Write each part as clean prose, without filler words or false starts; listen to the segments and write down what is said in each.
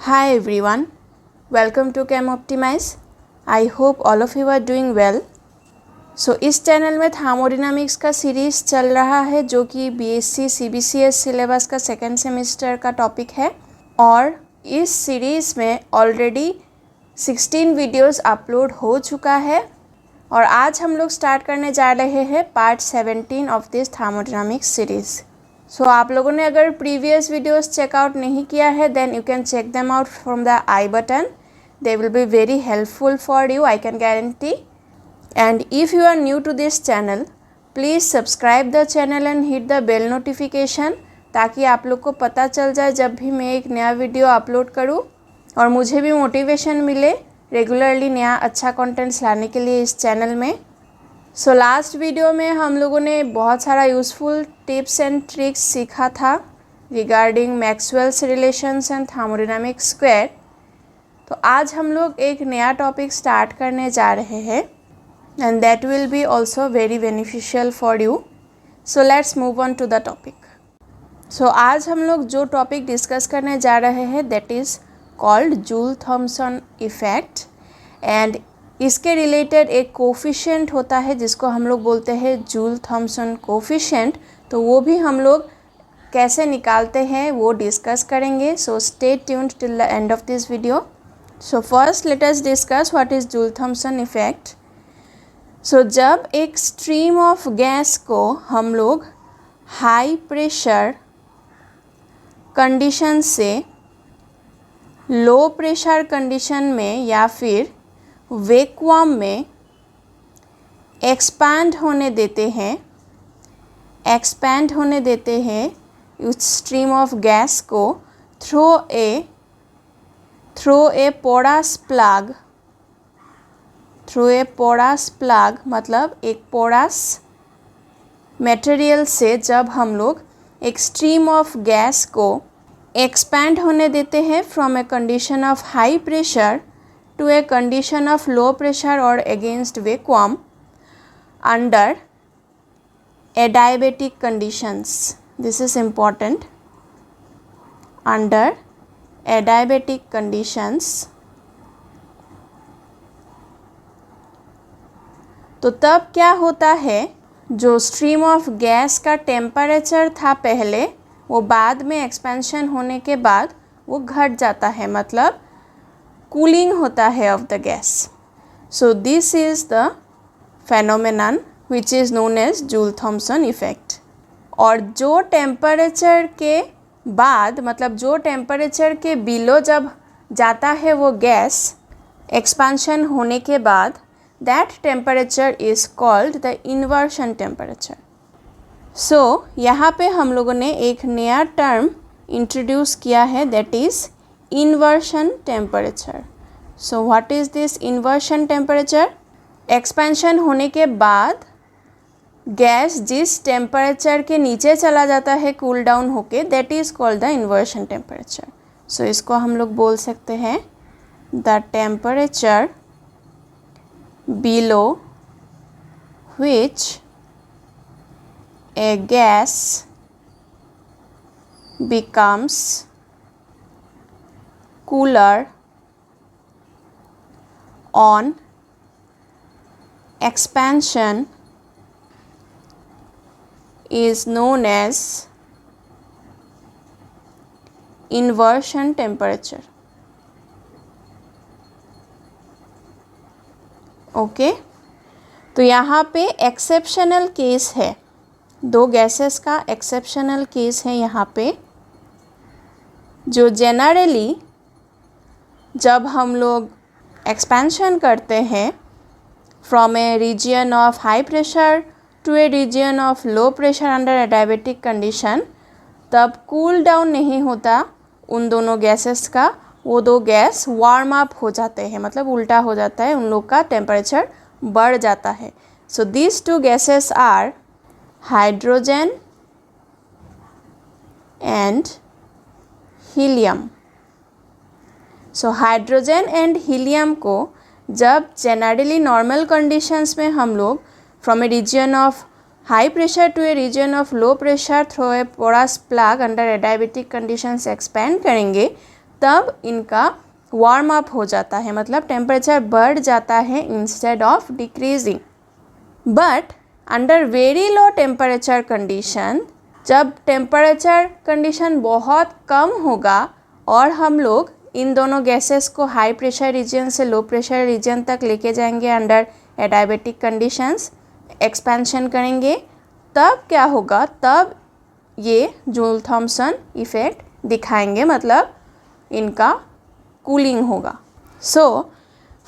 Hi everyone, welcome to Chem Optimize. I hope all of you are doing well. इस channel में thermodynamics का series चल रहा है जो कि बीएससी सीबीसीएस सिलेबस का सेकेंड सेमेस्टर का टॉपिक है और इस सीरीज़ में ऑलरेडी 16 वीडियोस अपलोड हो चुका है और आज हम लोग स्टार्ट करने जा रहे हैं part 17 of this thermodynamics series. आप लोगों ने अगर प्रीवियस वीडियोस चेकआउट नहीं किया है then you can check them out from the I button. They will be very helpful for you, I can guarantee. And if you are new to this channel, please subscribe the channel and hit the bell notification ताकि आप लोग को पता चल जाए जब भी मैं एक नया वीडियो अपलोड करूँ और मुझे भी मोटिवेशन मिले रेगुलरली नया अच्छा कंटेंट्स लाने के लिए इस चैनल में. लास्ट वीडियो में हम लोगों ने बहुत सारा यूज़फुल टिप्स एंड ट्रिक्स सीखा था regarding Maxwell's relations and thermodynamic square. तो आज हम लोग एक नया टॉपिक स्टार्ट करने जा रहे हैं and that will be also very beneficial for you. So let's move on to the topic. आज हम लोग जो टॉपिक डिस्कस करने जा रहे हैं that is called joule-Thompson effect and इसके रिलेटेड एक कोफिशिएंट होता है जिसको हम लोग बोलते हैं जूल-थॉमसन कोफिशिएंट. तो वो भी हम लोग कैसे निकालते हैं वो डिस्कस करेंगे. So stay tuned till the end of this video. So first let us discuss what is joule-Thompson effect. जब एक स्ट्रीम ऑफ गैस को हम लोग हाई प्रेशर कंडीशन से लो प्रेशर कंडीशन में या फिर वैक्यूम में एक्सपैंड होने देते हैं उस स्ट्रीम ऑफ गैस को थ्रू ए पोरस प्लग मतलब एक पोरस मटेरियल से जब हम लोग एक स्ट्रीम ऑफ गैस को एक्सपैंड होने देते हैं from a condition of high pressure to a condition of low pressure और against vacuum under adiabatic conditions. This is important. Under adiabatic conditions. तो तब क्या होता है जो स्ट्रीम ऑफ गैस का टेम्परेचर था पहले वो बाद में एक्सपेंशन होने के बाद वो घट जाता है मतलब कूलिंग होता है of the gas. This is the phenomenon which is known as Joule Thomson effect. और जो टेम्परेचर के बाद मतलब जो टेम्परेचर के बिलो जब जाता है वो गैस एक्सपेंशन होने के बाद that temperature is called the inversion temperature. यहाँ पे हम लोगों ने एक नया टर्म इंट्रोड्यूस किया है that is inversion temperature. What is this inversion temperature? Expansion होने के बाद गैस जिस टेम्परेचर के नीचे चला जाता है कूल डाउन होके that is called the inversion temperature. इसको हम लोग बोल सकते हैं the temperature below which a gas becomes cooler on expansion is known as inversion temperature. Okay तो यहाँ पे एक्सेप्शनल केस है, दो गैसेस का एक्सेप्शनल केस है यहाँ पे जो जनरली जब हम लोग एक्सपेंशन करते हैं from a region of high pressure to a region of low pressure under adiabatic condition तब कूल डाउन नहीं होता उन दोनों गैसेस का. वो दो गैस वार्म अप हो जाते हैं मतलब उल्टा हो जाता है, उन लोग का टेम्परेचर बढ़ जाता है. These two gases are hydrogen and helium. Hydrogen and helium को जब जनरली नॉर्मल कंडीशंस में हम लोग from a region of high pressure to a region of low pressure through a porous plug under adiabatic conditions expand करेंगे तब इनका warm up हो जाता है, मतलब टेम्परेचर बढ़ जाता है instead of decreasing. But under very low temperature condition, जब टेम्परेचर कंडीशन बहुत कम होगा और हम लोग इन दोनों गैसेस को हाई प्रेशर रीजन से लो प्रेशर रीजन तक लेके जाएंगे अंडर एडायबेटिक कंडीशंस, एक्सपेंशन करेंगे, तब क्या होगा, तब ये जूल थॉमसन इफ़ेक्ट दिखाएंगे, मतलब इनका कूलिंग होगा। So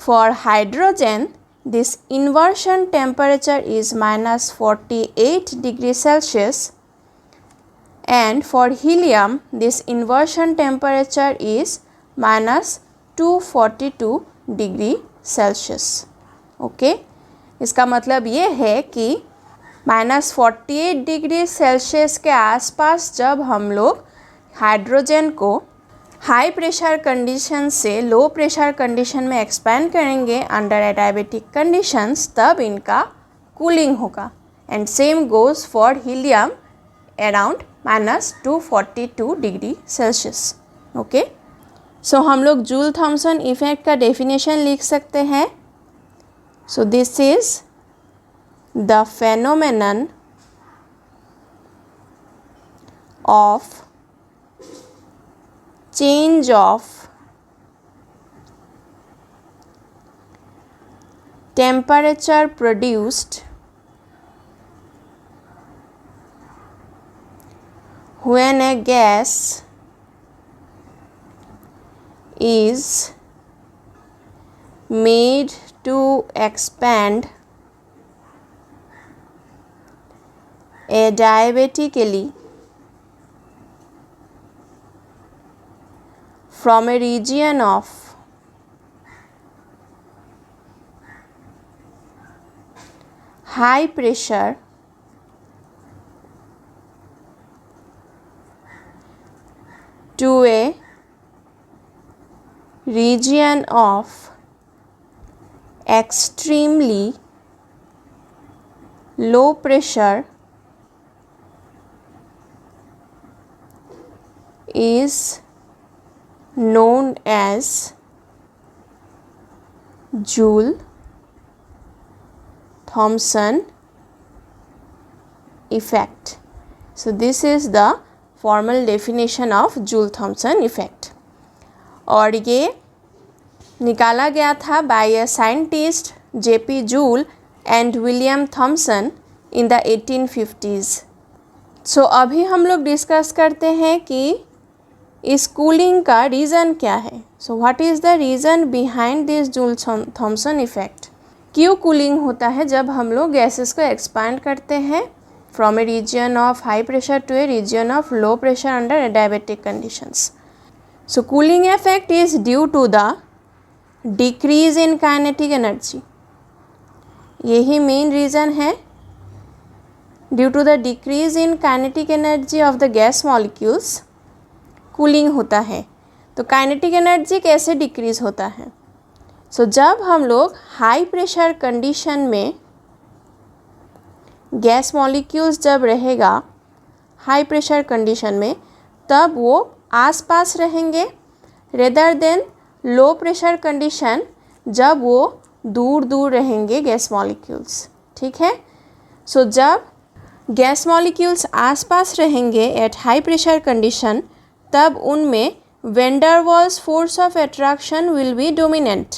for hydrogen this inversion temperature is -48 degree Celsius and for helium this inversion temperature is -242 degree Celsius. Okay, इसका मतलब ये है कि -48 डिग्री सेल्सियस के आसपास जब हम लोग हाइड्रोजन को हाई प्रेशर कंडीशन से लो प्रेशर कंडीशन में एक्सपेंड करेंगे अंडर एडायबेटिक कंडीशंस, तब इनका कूलिंग होगा। And same goes for helium around -242 degree Celsius. Okay, so हम लोग जूल थॉमसन इफेक्ट का डेफिनेशन लिख सकते हैं। So this is the phenomenon of change of temperature produced when a gas is made to expand adiabatically from a region of high pressure to a region of extremely low pressure is known as Joule-Thomson effect. So this is the formal definition of Joule Thomson effect, और ये निकाला गया था by a scientist JP Joule and William Thomson in the 1850s। So अभी हम लोग discuss करते हैं कि इस कूलिंग का रीज़न क्या है। So what is the reason behind this Joule Thomson effect. क्यों कूलिंग होता है जब हम लोग गैसेस को एक्सपैंड करते हैं from a region of high pressure to a region of low pressure under adiabatic conditions. So cooling effect is due to the decrease in kinetic energy. यही मेन रीज़न है। Due to the decrease in kinetic energy of the gas molecules cooling होता है। तो kinetic energy कैसे decrease होता है? सो जब हम लोग हाई प्रेशर कंडीशन में गैस मॉलिक्यूल्स जब रहेगा हाई प्रेशर कंडीशन में, तब वो आसपास रहेंगे rather than low pressure condition जब वो दूर दूर रहेंगे गैस मॉलिक्यूल्स। ठीक है, सो जब गैस मॉलिक्यूल्स आसपास रहेंगे एट हाई प्रेशर कंडीशन, तब उनमें van der Waals force of attraction will be dominant,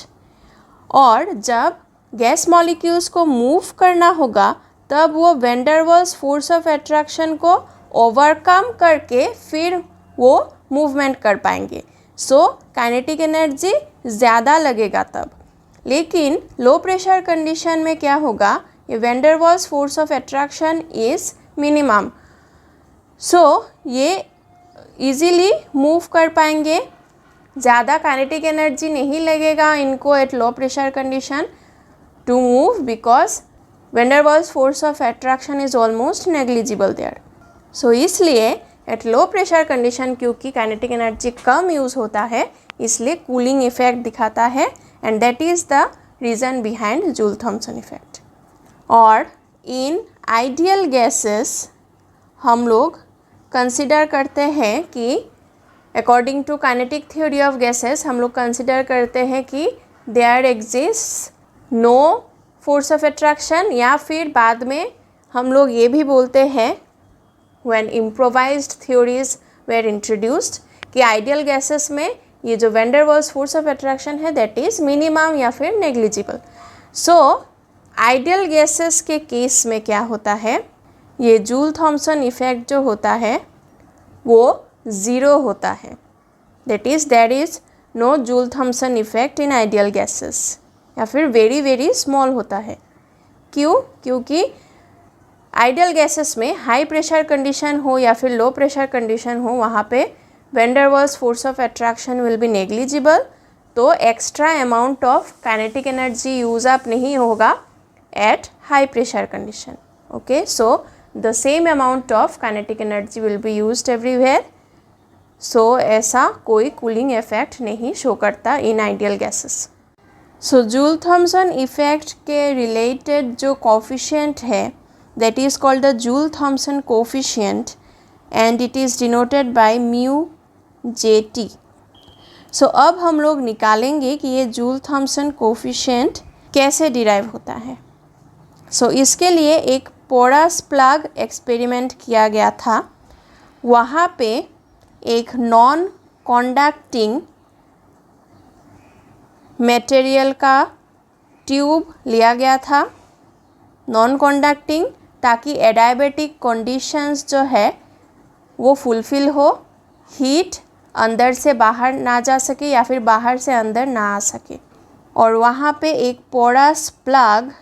और जब गैस मॉलिक्यूल्स को मूव करना होगा तब वो van der Waals force of attraction को ओवरकम करके फिर वो मूवमेंट कर पाएंगे। सो काइनेटिक एनर्जी ज़्यादा लगेगा तब। लेकिन लो प्रेशर कंडीशन में क्या होगा, ये van der Waals force of attraction is minimum, so ये इजीली मूव कर पाएंगे, ज़्यादा काइनेटिक एनर्जी नहीं लगेगा इनको at low pressure condition to move, because van der Waals force of attraction is almost negligible there. So इसलिए at low pressure condition क्योंकि kinetic energy कम यूज़ होता है, इसलिए कूलिंग इफेक्ट दिखाता है, and that is the reason behind Joule Thomson effect. और इन आइडियल गैसेस हम लोग कंसिडर करते हैं कि according to kinetic theory of gases हम लोग कंसिडर करते हैं कि there exist no force of attraction, या फिर बाद में हम लोग ये भी बोलते हैं when improvised theories were introduced कि आइडियल गैसेस में ये जो van der Waals force of attraction है दैट इज़ मिनिमम या फिर नेग्लिजिबल। सो आइडियल गैसेस के केस में क्या होता है, ये जूल थॉमसन इफेक्ट जो होता है वो ज़ीरो होता है, that is there is no Joule Thomson effect in ideal gases, या फिर वेरी वेरी स्मॉल होता है। क्यों? क्योंकि आइडियल गैसेस में हाई प्रेशर कंडीशन हो या फिर लो प्रेशर कंडीशन हो, वहाँ पे van der Waals force of attraction will be negligible, तो extra amount of kinetic energy use up नहीं होगा at high pressure condition. Okay, so the same amount of kinetic energy will be used everywhere. So ऐसा कोई cooling effect नहीं show करता in ideal gases. So Joule Thomson effect के related जो coefficient है that is called the Joule-Thomson coefficient and it is denoted by mu Jt। So अब हम लोग निकालेंगे कि ये Joule-Thomson coefficient कैसे डिराइव होता है। So इसके लिए एक पोरस प्लग एक्सपेरिमेंट किया गया था। वहाँ पे एक नॉन कॉन्डक्टिंग मटेरियल का ट्यूब लिया गया था, नॉन कॉन्डक्टिंग, ताकि एडायबेटिक कंडीशंस जो है वो फुलफ़िल हो, हीट अंदर से बाहर ना जा सके या फिर बाहर से अंदर ना आ सके। और वहाँ पे एक पोरस प्लग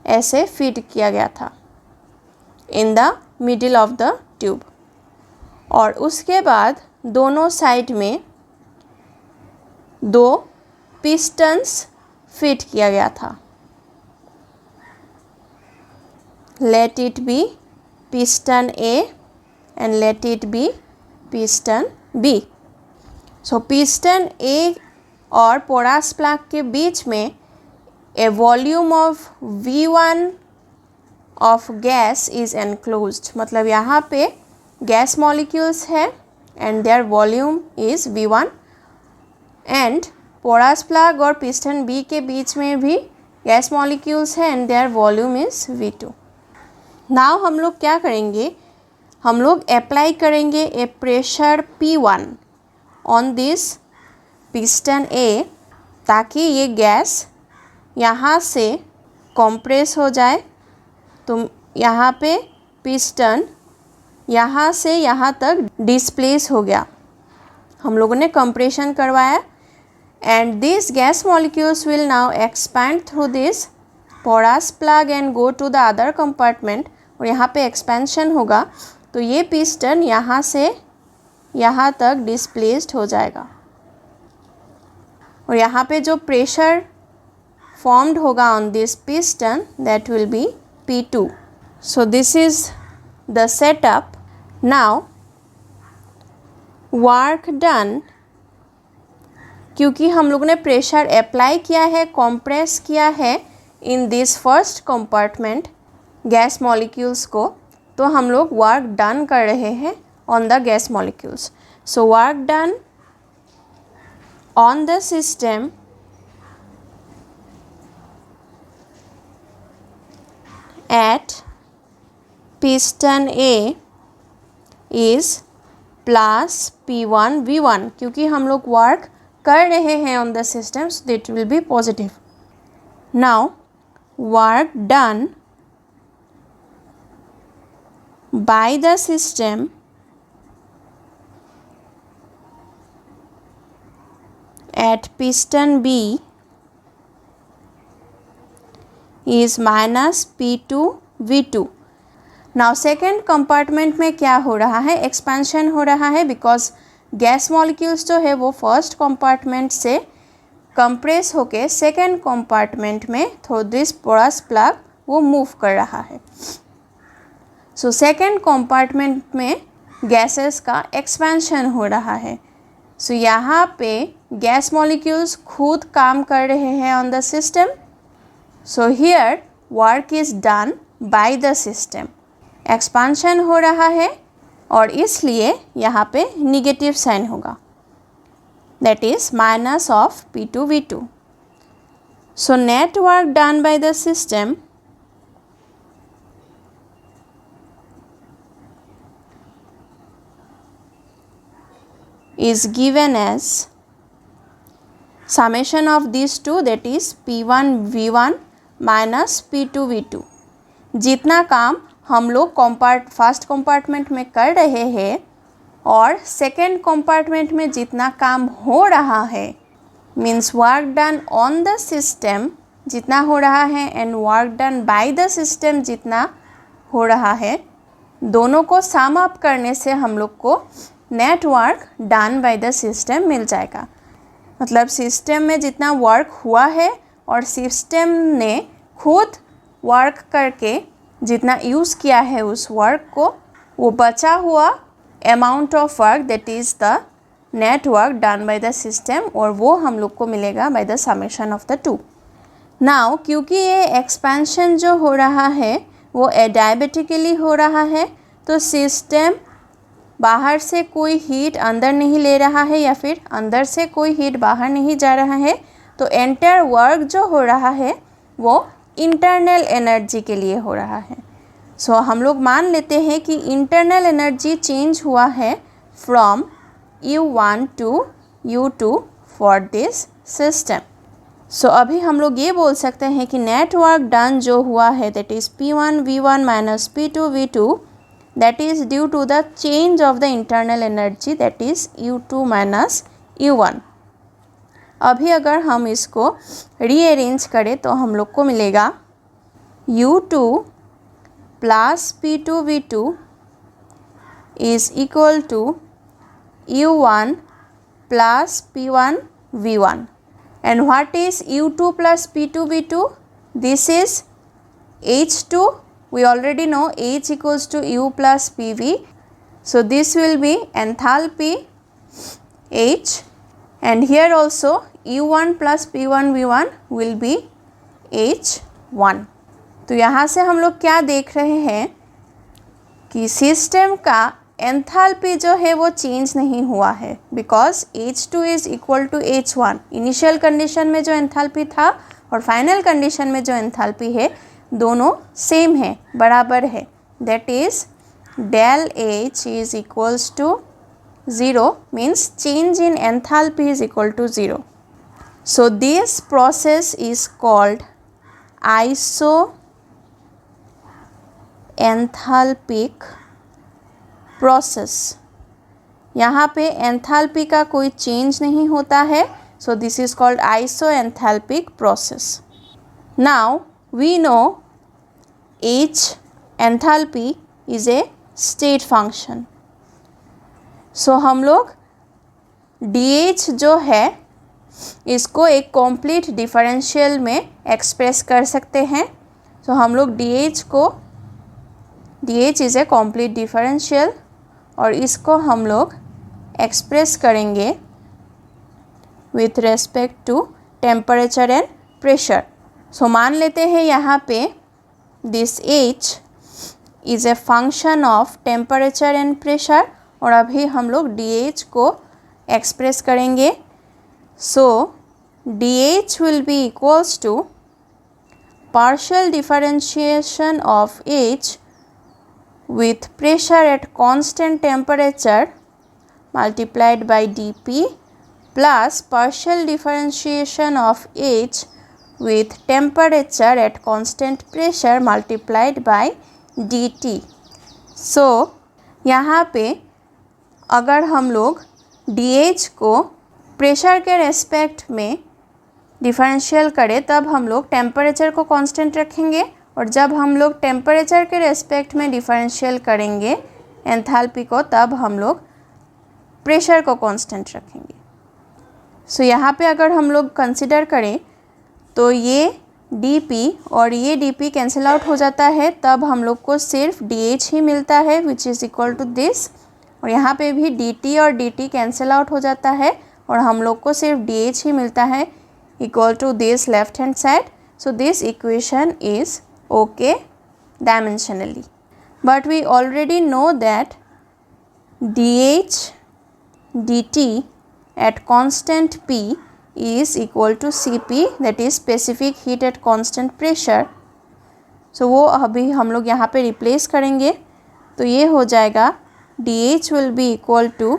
ऐसे फिट किया गया था in the middle of the tube, और उसके बाद दोनों साइड में दो पिस्टन्स फिट किया गया था। Let it be piston A and let it be piston B। So piston A और पोरस प्लग के बीच में a volume of V1 of gas is enclosed, मतलब यहाँ पे गैस मॉलिक्यूल्स है and their volume is V1, and porous plug और piston B के बीच में भी गैस मॉलिक्यूल्स है and their volume is V2। Now हम लोग क्या करेंगे, हम लोग अप्लाई करेंगे a pressure P1 on this piston A, ताकि ये गैस यहाँ से कंप्रेस हो जाए। तो यहाँ पे पिस्टन यहाँ से यहाँ तक डिस्प्लेस हो गया, हम लोगों ने कंप्रेशन करवाया, and this gas molecules will now expand through this porous plug and go to the other compartment, और यहाँ पे एक्सपेंशन होगा तो ये पिस्टन यहाँ से यहाँ तक डिस्प्लेस्ड हो जाएगा, और यहाँ पे जो प्रेशर फॉर्म्ड होगा on this piston that will be P2। So this is the setup. Now work done, क्योंकि हम लोग ने प्रेशर अप्लाई किया है, कंप्रेस किया है in this first compartment gas molecules को, तो हम लोग वर्क डन कर रहे हैं on the gas molecules. So work done on the system eight piston A is plus P1 V1, क्योंकि हम लोग वर्क कर रहे हैं on the system, so that will be positive. Now work done by the system at piston B is minus P2 V2। Now second compartment में क्या हो रहा है, एक्सपेंशन हो रहा है, बिकॉज गैस मॉलिक्यूल्स जो है वो फर्स्ट कंपार्टमेंट से कंप्रेस होके सेकेंड कंपार्टमेंट में थ्रू दिस पोरस प्लग वो मूव कर रहा है। सो सेकेंड कंपार्टमेंट में गैसेस का एक्सपेंशन हो रहा है। सो यहाँ पे गैस मॉलिक्यूल्स खुद काम कर रहे हैं on the system. So here work is done by the system. Expansion हो रहा है और इसलिए यहाँ पे निगेटिव साइन होगा, that is minus of P2 V2. So net work done by the system is given as summation of these two, that is P1 V1 minus P2 V2. जितना काम हम लोग फर्स्ट कंपार्टमेंट में कर रहे हैं और सेकेंड कंपार्टमेंट में जितना काम हो रहा है, means work done on the system जितना हो रहा है and work done by the system जितना हो रहा है, दोनों को सम अप करने से हम लोग को net work done by the system मिल जाएगा. मतलब सिस्टम में जितना वर्क हुआ है और सिस्टम ने खुद वर्क करके जितना यूज़ किया है उस वर्क को, वो बचा हुआ amount of work that is the net work done by the system, और वो हम लोग को मिलेगा by the summation of the two. Now क्योंकि ये एक्सपेंशन जो हो रहा है वो एडायबेटिकली हो रहा है, तो सिस्टम बाहर से कोई हीट अंदर नहीं ले रहा है या फिर अंदर से कोई हीट बाहर नहीं जा रहा है, तो एंटायर वर्क जो हो रहा है वो इंटरनल एनर्जी के लिए हो रहा है. सो हम लोग मान लेते हैं कि इंटरनल एनर्जी चेंज हुआ है from U1 to U2 for this system. So अभी हम लोग ये बोल सकते हैं कि नेट वर्क डन जो हुआ है that is P1 V1 minus P2 V2, that is due to the change of the internal energy, that is U2 minus U1. अभी अगर हम इसको रीअरेंज करें तो हम लोग को मिलेगा U2 plus P2 V2 is equal to U1 plus P1 V1. And what is U2 plus P2 V2? This is H2. We already know H equals to U plus PV. So this will be enthalpy H, and here also U1 plus P1 V1 will be H1. तो यहाँ से हम लोग क्या देख रहे हैं कि सिस्टम का एंथैल्पी जो है वो चेंज नहीं हुआ है, because H2 is equal to H1. Initial condition में जो एंथैल्पी था और फाइनल कंडीशन में जो एंथैल्पी है दोनों सेम है, बराबर है. That is del H is equals to 0, means change in enthalpy is equal to 0. So this process is called isoenthalpic process. यहाँ पे एंथैल्पी का कोई चेंज नहीं होता है, so this is called isoenthalpic process. Now we know H enthalpy is a state function. So हम लोग DH जो है इसको एक कॉम्प्लीट डिफरेंशियल में एक्सप्रेस कर सकते हैं. तो हम लोग DH is a complete differential और इसको हम लोग एक्सप्रेस करेंगे with respect to temperature and pressure. So मान लेते हैं यहाँ पे this H is a function of temperature and pressure, और अभी हम लोग DH को एक्सप्रेस करेंगे. So DH will be equals to partial differentiation of H with pressure at constant temperature multiplied by dP plus partial differentiation of H with temperature at constant pressure multiplied by dt. So यहाँ पे अगर हम लोग DH को pressure के respect में differential करें तब हम लोग टेम्परेचर को कांस्टेंट रखेंगे, और जब हम लोग टेम्परेचर के रेस्पेक्ट में डिफरेंशियल करेंगे एंथैल्पी को तब हम लोग प्रेशर को कांस्टेंट रखेंगे. सो यहाँ पे अगर हम लोग कंसिडर करें तो ये dP और ये dP कैंसिल आउट हो जाता है, तब हम लोग को सिर्फ DH ही मिलता है which is equal to this, और यहाँ पे भी dt और dt कैंसिल आउट हो जाता है और हम लोग को सिर्फ DH ही मिलता है equal to this left hand side. So this equation is okay dimensionally, but we already know that dH dt at constant P is equal to Cp, that is specific heat at constant pressure. So वो अभी हम लोग यहाँ पे replace करेंगे, तो ये हो जाएगा dH will be equal to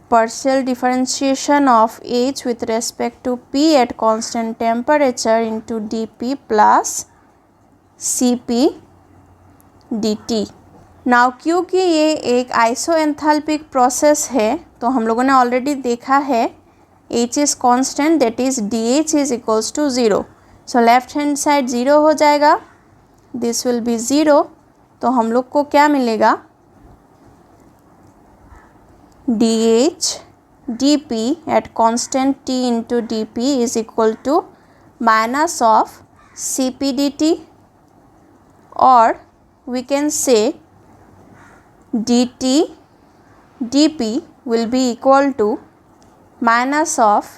partial differentiation of H with respect to P at constant temperature into dP plus Cp dt. Now क्योंकि ये एक आइसोएंथैल्पिक प्रोसेस है तो हम लोगों ने ऑलरेडी देखा है H is constant, that is DH is equals to 0. सो लेफ्ट हैंड साइड 0 हो जाएगा, दिस विल बी 0. तो हम लोग को क्या मिलेगा, dH dP at constant T into dP is equal to minus of Cp dt, or we can say dt dP will be equal to minus of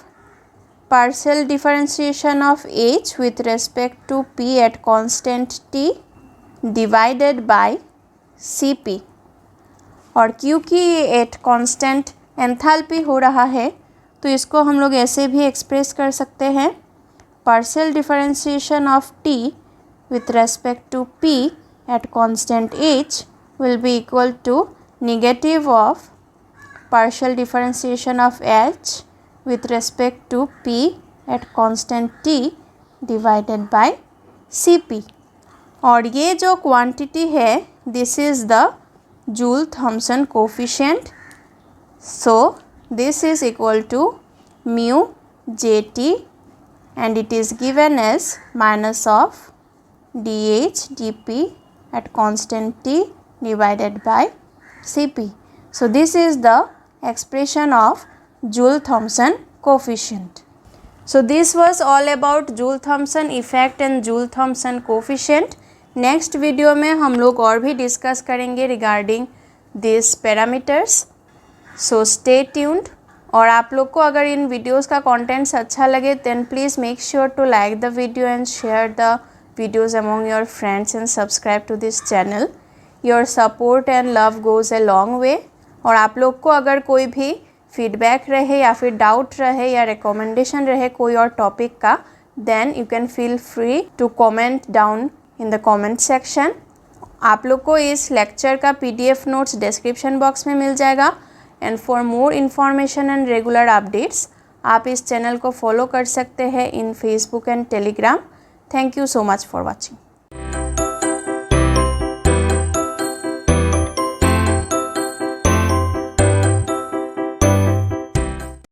partial differentiation of H with respect to P at constant T divided by Cp. और क्योंकि ये at constant enthalpy हो रहा है तो इसको हम लोग ऐसे भी एक्सप्रेस कर सकते हैं, partial differentiation of T with respect to P at constant H will be equal to negative of partial differentiation of H with respect to P at constant T divided by Cp. और ये जो quantity है this is the Joule-Thomson coefficient. So this is equal to mu Jt and it is given as minus of dH dP at constant T divided by Cp. So this is the expression of Joule-Thomson coefficient. So this was all about Joule-Thomson effect and Joule-Thomson coefficient. Next video में हम लोग और भी discuss करेंगे regarding this parameters. So stay tuned. और आप लोग को अगर इन वीडियोस का कंटेंट्स अच्छा लगे then please make sure to like the video and share the videos among your friends and subscribe to this channel. Your support and love goes a long way. और आप लोग को अगर कोई भी फीडबैक रहे या फिर डाउट रहे या रिकमेंडेशन रहे कोई और टॉपिक का, then you can feel free to comment down in the comment section. आप लोग को इस लेक्चर का PDF नोट्स डिस्क्रिप्शन बॉक्स में मिल जाएगा. And for more information and regular updates आप इस चैनल को फॉलो कर सकते हैं in Facebook and Telegram. Thank you so much for watching.